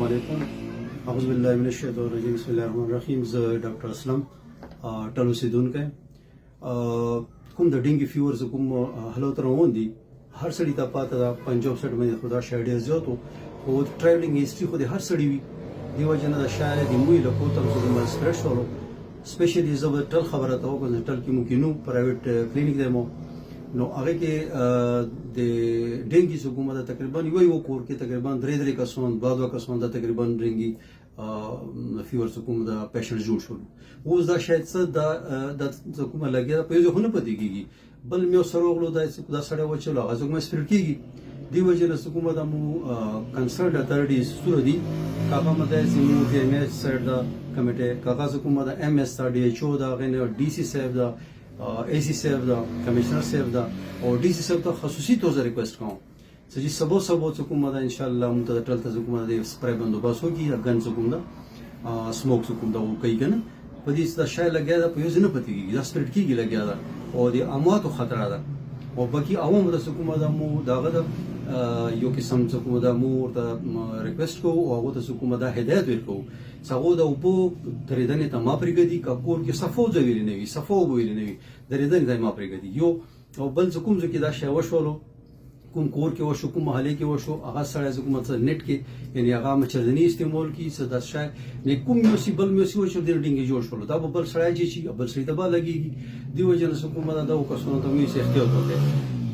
علیکم. اعوذ بالله من الشیطان الرجیم. بسم الله الرحمن الرحیم. زه ډاکټر اسلم ټل اوسیدونکی کوم د ډینګي فیور زه کوم حالات روان دي هر سړي ته پاته ده 65 باندې خدا شاید ډېر زیات و خو ټریولینګ هیسټري خو د هر سړي وي دی وجه نه د شاید د موی له کوتل خو د مسپریډ شولو سپیشلی زه به ټل خبره ته وکړم ټل کې مو کې نو پرایویټ کلینیک دی مو نو هغه کې د ډینګي څه کومه ده تقریبا یو کور کې تقریبا 3 کسان 2 کسان ده تقریبا ډینګي فیور څه کوم ده پیشنټ جوړ شول اوس دا شاید څه د کومه لګیا په یوه نه پدې کېږي بل مې سره وغلو دا سړی وچلو هغه څنګه سپریډ کېږي دی وجه نه څه کومه ده مو کنسرن اتھارټیز سره دي کاغه مده زمو د ام ایس سره دا کمیټه کاغه څه کومه ده ام ایس ډي ایچ او دا غنه ډي سی صاحب دا اے سی صاحب دا کمشنر صاحب دا او ډي سی صاحب ته خصوصي توګه ریکوست کوم چې سبو څه کومه ده ان شاء الله مو ته ټل ته کومه ده سپری بندوباس وکي افغان څه کومه ده سموک څه کومه ده کوي کنه په دې څه شای لګیا ده په یوه نه پاتېږي دا سپریډ کېږي لګیا ده او د امواتو خطر ده او باقي عوام د څه کومه ده مو داغه ده یو قسم څه کومه ده مو ورته ریکوست کوو او هغه ته څه کومه ده هدایت ورکوو څنګه د اوبو درېدنې ته ما پرېږدي که کور کې صفو ځویلې نه وي صفو ویلې نه وي درېدنې ته ما پرېږدي یو او بل څه کوم ځکه دا شی وشولو کوم کور کې وشو کوم محلې کې وشو هغه سړی څه کومه نت کې یعنی هغه مچردنی استعمال کی څه د شای نه کوم یو سی بل میوسی وشو د ډینګ جوړ شول دا بل سړی چې بل سړی ته با لګيږي دی وجه نه څه کومه دا وکړو ته وی سي احتیاط وکړي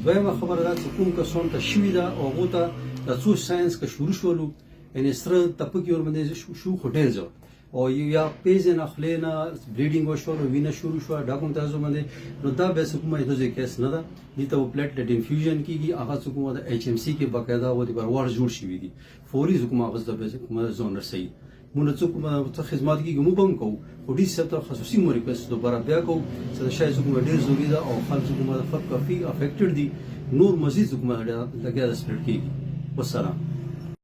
دویمه خبره ده چې کوم کسان ته شوی دا او هغه ته د څو ساينس کې شروع شولو ان سره تپکی ور باندې شو هټل ځو او یا پیز نه خلینا بلیډینګ وشو وینه شروع شو ډاکوم تاسو باندې نو دا به څه کومه هیڅ کیس نه ده دي ته پلیټلیټ انفیوژن کیږي هغه څه کومه د ایچ ام سی کې باقاعده و دي بروار جوړ شي دي فوري څه کومه غوښته به کومه زون رسي مونږ څه کومه خدمات کې مو بم کو او دې څه خصوصي مو ریکوست دوباره بیا کو چې شاید کومه ډیر ضروري ده او خلک کومه فرق کافي افیکټډ دي نور مزید کومه لګیا د سپریډ کیږي والسلام